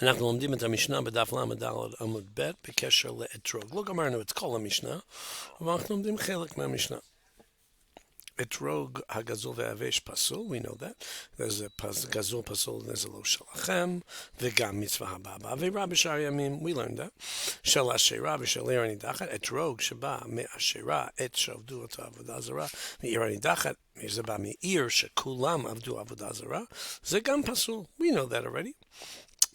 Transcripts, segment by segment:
אנחנו לומדים את המשנה בדף ל"ד עמוד ב' בקשר לאתרוג. לא גמרנו את כל המשנה, אבל אנחנו לומדים חלק מהמשנה. אתרוג הגזול והיבש פסול, we know that. there's a גזול פסול נזלו שלכם, וגם מצווה הבאה בעבירה בשאר ימים, we learned that. של אשרה ושל עיר הנידחת, אתרוג שבא מאשרה, עת שעבדו אותה עבודה זרה, מעיר הנידחת, זה בא מעיר שכולם עבדו עבודה זרה, זה גם פסול, we know that already.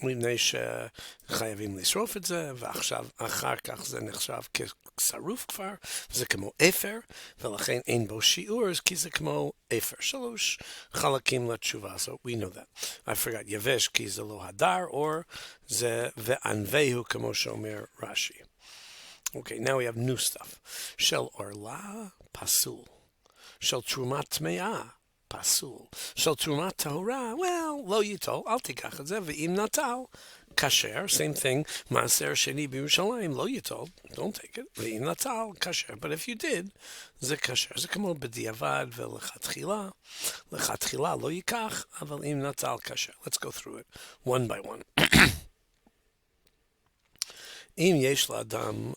מפני שחייבים לשרוף את זה, ועכשיו, אחר כך זה נחשב כשרוף כבר, זה כמו אפר, ולכן אין בו שיעור, כי זה כמו אפר. 3 חלקים לתשובה הזאת, we know that. I forgot, יבש כי זה לא הדר, או זה וענווהו כמו שאומר רש"י. Okay, now we have new stuff. של עורלה, פסול. של תרומה טמאה, פסול. של תרומה טהורה, well, לא ייטול, אל תיקח את זה, ואם נטל, כשר, same thing, מעשר שני בירושלים, לא ייטול, don't take it, ואם נטל, כשר, but if you did, זה כשר. זה כמו בדיעבד ולכתחילה, לכתחילה לא ייקח, אבל אם נטל, כשר. Let's go through it, one by one. אם יש לאדם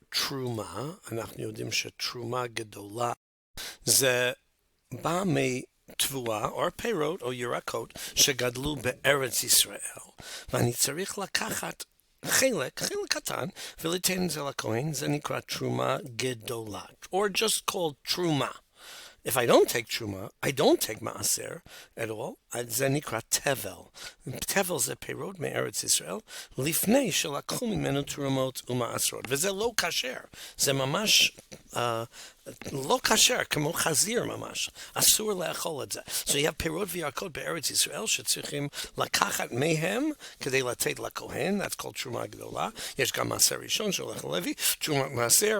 תרומה, אנחנו יודעים שתרומה גדולה, זה בא מתבואה או פירות או ירקות שגדלו בארץ ישראל, ואני צריך לקחת חלק קטן ולתן את זה לכהן, זה נקרא תרומה גדולה, or just called תרומה. If I don't take truma, I don't take maaser at all. זה נקרא תבל. תבל זה פירות מארץ ישראל, לפני שלקחו ממנו תרומות ומעשרות. וזה לא כשר. זה ממש לא כשר, כמו חזיר ממש. אסור לאכול את זה. So you have פירות וירקות בארץ ישראל שצריכים לקחת מהם כדי לתת לכהן. That's called תרומה גדולה. יש גם מעשר ראשון שהולך ללוי. תרומה מעשר.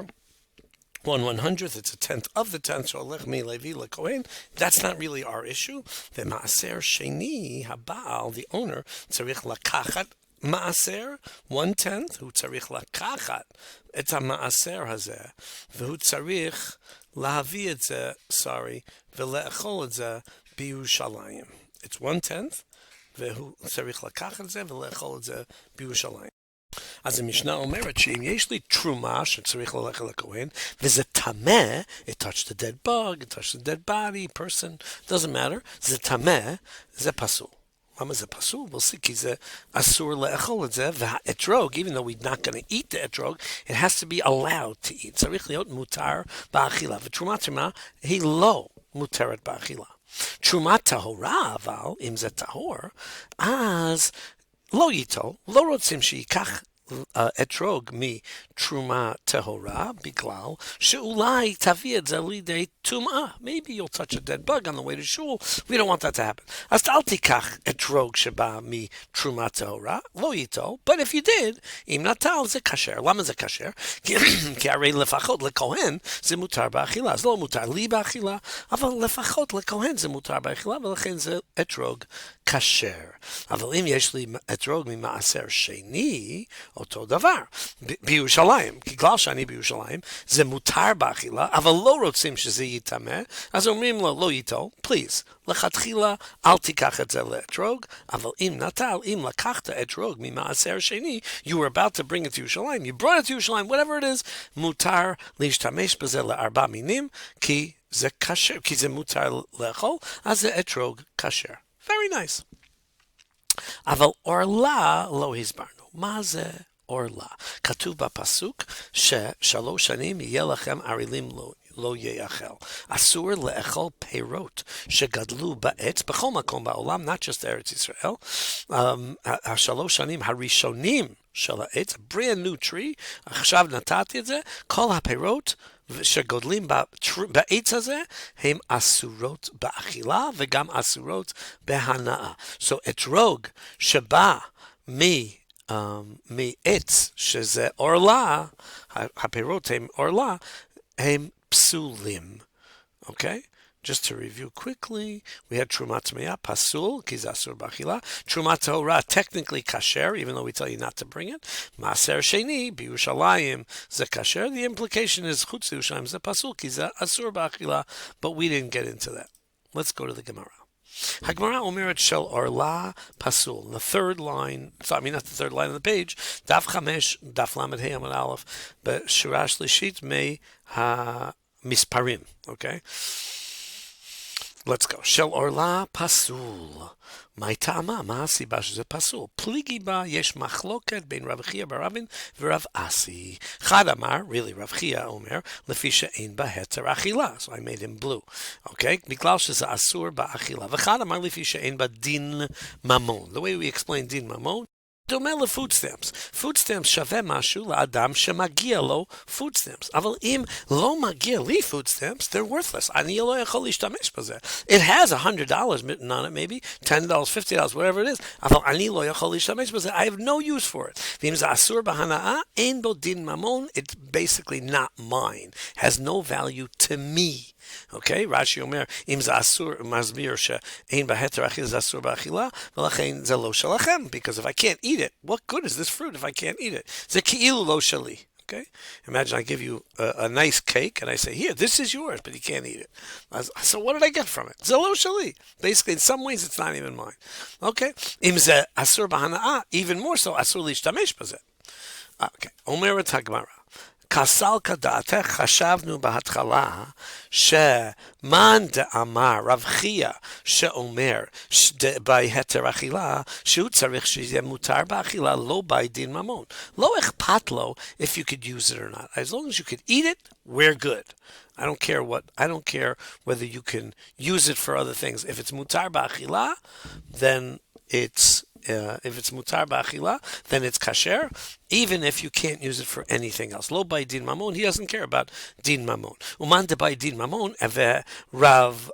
1/100th, it's a tenth of the tenth, שהולך מלוי לכהן. That's not really our issue. ומעשר שני, הבעל, the owner, צריך לקחת מעשר, 1/10, הוא צריך לקחת את המעשר הזה, והוא צריך להביא את זה, ולאכול את זה בירושלים. It's 1/10, והוא צריך לקחת את זה ולאכול את זה בירושלים. אז המשנה אומרת שאם יש לי תרומה שצריך ללכת לכהן, וזה טמא, it touched the dead bug, it touched the dead body, person, doesn't matter, זה טמא, זה פסול. למה זה פסול? we'll see, כי זה אסור לאכול את זה, והאתרוג, even though we're not going to eat the etrog, it has to be allowed to eat. צריך להיות מותר באכילה, ותרומה טמאה היא לא מותרת באכילה. תרומה טהורה, אבל, אם זה טהור, אז לא ייטול, לא רוצים שיקח אתרוג מתרומה טהורה, בגלל שאולי תביא את זה לידי טומאה. Maybe you'll touch a dead bug on the way to shul. We don't want that to happen. אז אל תיקח אתרוג שבא מתרומה טהורה, לא ייטול, but if you did, אם נטל זה כשר. למה זה כשר? כי הרי לפחות לכהן זה מותר באכילה. אז לא מותר לי באכילה, אבל לפחות לכהן זה מותר באכילה, ולכן זה אתרוג כשר. אבל אם יש לי אתרוג ממעשר שני, אותו דבר, בירושלים, בגלל שאני בירושלים, זה מותר באכילה, אבל לא רוצים שזה יטמא, אז אומרים לו, לא ייטול, please, לכתחילה, אל תיקח את זה לאתרוג, אבל אם נטל, אם לקחת אתרוג ממעשר שני, you were about to bring it to ירושלים, you brought it to ירושלים, whatever it is, מותר להשתמש בזה לארבע מינים, כי זה כשר, כי זה מותר לאכול, אז זה אתרוג כשר. Very nice. אבל עורלה לא הסברנו. מה זה עורלה? כתוב בפסוק ש3 שנים יהיה לכם ערלים לא יאכל. אסור לאכול פירות שגדלו בעץ, בכל מקום בעולם, not just ארץ ישראל. 3 שנים הראשונים של העץ, brand new tree, עכשיו נתתי את זה, כל הפירות שגודלים בעץ הזה הם אסורות באכילה וגם אסורות בהנאה. So אתרוג שבא מעץ שזה עורלה, הפירות הם עורלה, הם פסולים. Okay? Just to review quickly, we had Truma Tmeya, Pasul, כי זה אסור באכילה. Truma Torah, technically kasher, even though we tell you not to bring it. Maaser Sheni, בירושלים, זה kasher. The implication is, חוץ לירושלים, זה פסול, כי זה אסור באכילה, but we didn't get into that. Let's go to the Gemara. Hagmara omeret shel orla pasul. The third line, not the third line on the page, daf chamesh, daf lamed hey amud aleph, but shurash lishit me ha misparim. Okay? Let's go. Shel orla pasul. My ta'ama, ma hasiba שזה פסול. פליגי בה יש מחלוקת בין רב חייא ברבין ורב אסי. חד אמר, really, רב חייא אומר, לפי שאין בה התר אכילה. So I made him blue. Okay? בגלל שזה אסור באכילה. וחד אמר לפי שאין בה דין ממון. The way we explain דין ממון, דומה לפוד סטמפס. פוד סטמפס שווה משהו לאדם שמגיע לו פוד סטמפס. אבל אם לא מגיע לי פוד סטמפס, they're worthless. אני לא יכול להשתמש בזה. It has $100 written on it, maybe, $10, $50, whatever it is, אבל אני לא יכול להשתמש בזה. I have no use for it. ואם זה אסור בהנאה, אין בו דין ממון, it's basically not mine. Has no value to me. Okay, רש"י אומר, אם זה אסור, מסביר שאין בהתר אכילה, זה אסור באכילה, ולכן זה לא שלכם, because if I can't eat it, what good is this fruit if I can't eat it? זה כאילו לא שלי. Okay? Imagine I give you a nice cake and I say, here, this is yours, but you can't eat it. So what did I get from it? זה לא שלי. Basically, in some ways, it's not even mine. Okay? אם זה אסור בהנאה, even more so, אסור להשתמש בזה. Okay. אומרת הגמרא. כסל כדעתך חשבנו בהתחלה שמאן דאמר רב חייא שאומר בהתר אכילה שהוא צריך שיהיה מותר באכילה לא by דין ממון. לא אכפת לו if you could use it or not. As long as you could eat it, we're good. I don't care whether you can use it for other things. If it's mutar ba'achila, then if it's mutar ba'achila, then it's kasher, even if you can't use it for anything else. Lo by din mamon, he doesn't care about din mamon. Uman de by din mamon, Rav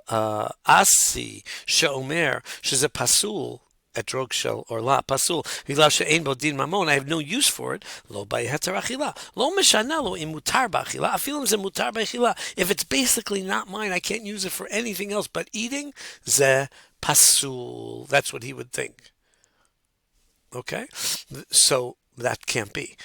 Asi she'omer sheze pasul, אתרוג של אורלה, פסול, בגלל שאין בו דין ממון, I have no use for it, לא בהתר אכילה. לא משנה לו אם מותר באכילה, אפילו אם זה מותר באכילה. If it's basically not mine, I can't use it for anything else but eating, זה פסול. That's what he would think. Okay? So that can't be,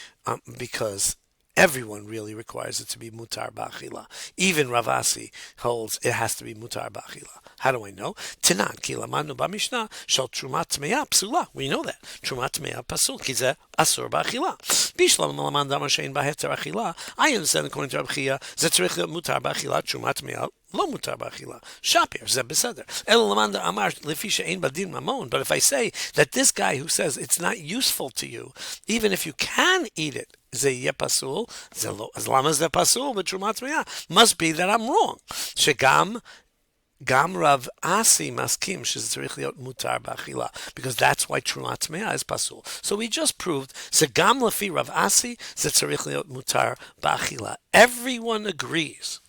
because everyone really requires it to be mutar ba'achila. Even Rav Asi holds it has to be mutar ba'achila. How do I know? Tanan, ki lamanu b'mishnah shel trumat tmeya psula. We know that. Trumat tmeya pasul, ki ze asur ba'achila. Bishlam malaman damar shein b'heter achila. I understand according to Rav Chia, ze tzarich להיות mutar ba'achila, trumat tmeya לא מותר באכילה. שפיר, זה בסדר. אלא למאן דאמר לפי שאין בדין ממון. But if I say that this guy who says it's not useful to you, even if you can eat it, זה יהיה פסול, זה לא. אז למה זה פסול בתרומת טמאה? Must be that I'm wrong. שגם רב אסי מסכים שזה צריך להיות מותר באכילה. Because that's why תרומת טמאה is פסול. So we just proved שגם לפי רב אסי זה צריך להיות מותר באכילה. Everyone agrees.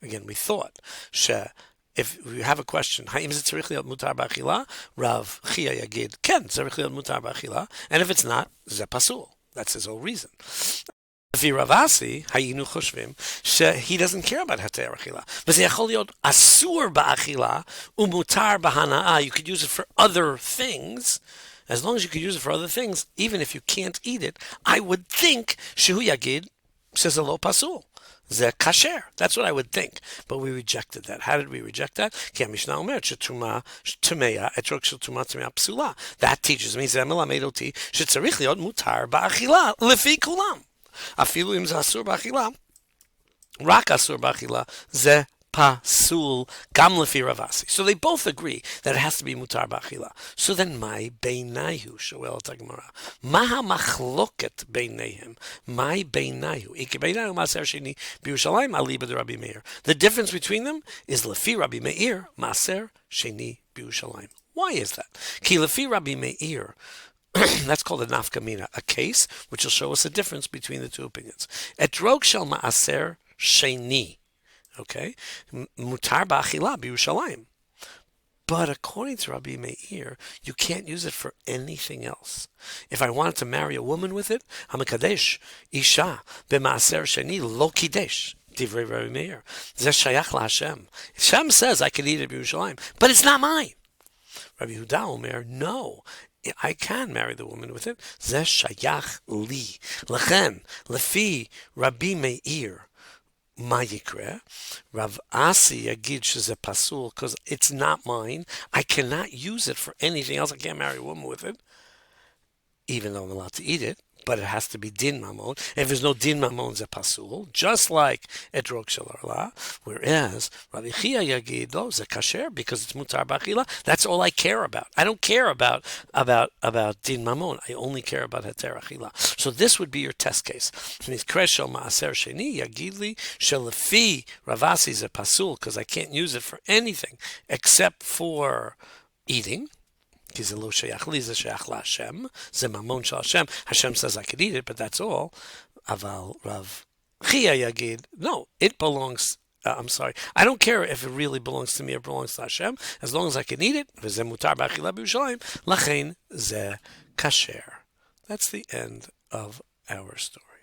Again, we thought if we have a question, האם זה צריך להיות מותר באכילה? רב חייא יגיד, כן, צריך להיות מותר באכילה, and if it's not, זה פסול. That's his whole reason. לפי רב אסי, היינו חושבים he doesn't care about התר אכילה. וזה יכול להיות אסור באכילה ומותר בהנאה. You could use it for other things. As long as you could use it for other things, even if you can't eat it, I would think שהוא יגיד שזה לא פסול. זה kasher. That's what I would think. But we rejected that. How did we reject that? כי המשנה אומרת שתרומה טמאה, אתרוג של תרומה טמאה פסולה. That teaches me, זה מלמד אותי, שצריך להיות מותר באכילה, לפי כולם. אפילו אם זה אסור באכילה, רק אסור באכילה, זה pasul gam lefi Rav Asi. So they both agree that it has to be mutar ba'achila. So then, my beinayu, shoelet Gemara. Ma hamachloket beineihem. My beinayu. Iki beinayu maser sheni b'Yerushalayim aliba de Rabbi Meir. The difference between them is lefi Rabbi Meir maser sheni b'Yerushalayim. Why is that? Ki lefi Rabbi Meir. That's called a nafkamina, a case which will show us a difference between the two opinions. Etrog shel maaser sheni. Okay, mutar ba'achila b'Yerushalayim. But according to Rabbi Meir, you can't use it for anything else. If I wanted to marry a woman with it, hamakadesh isha b'maaser sheni lo kidesh. Divrei Rabbi Meir. Zeh shayach laHashem. Hashem says I can eat it b'Yerushalayim, but it's not mine. Rabbi Yehuda Omer, no. I can marry the woman with it. Zeh shayach li. Lechen lefi Rabbi Meir. מה יקרה? Rav Asi yagid sheze pasul because it's not mine. I cannot use it for anything else. I can't marry a woman with it, even though I'm allowed to eat it. But it has to be din mamon. If there's no din mamon, it's a pasul, just like etrog shel arla. Whereas Rabbi Chia yagid lo ze kasher because it's mutar b'achila. That's all I care about. I don't care about din mamon. I only care about heter achila. So this would be your test case. Mikre shel maaser sheni yagid li shelefi Rav Asi ze pasul because I can't use it for anything except for eating. כי זה לא שייך לי, זה שייך להשם, זה ממון של השם, השם says I could eat it, but that's all, אבל רב חייה יגיד, no, it belongs, I'm sorry, I don't care if it really belongs to me or belongs to Hashem, as long as I can eat it, וזה מותר באכילה בירושלים, לכן זה כשר. That's the end of our story.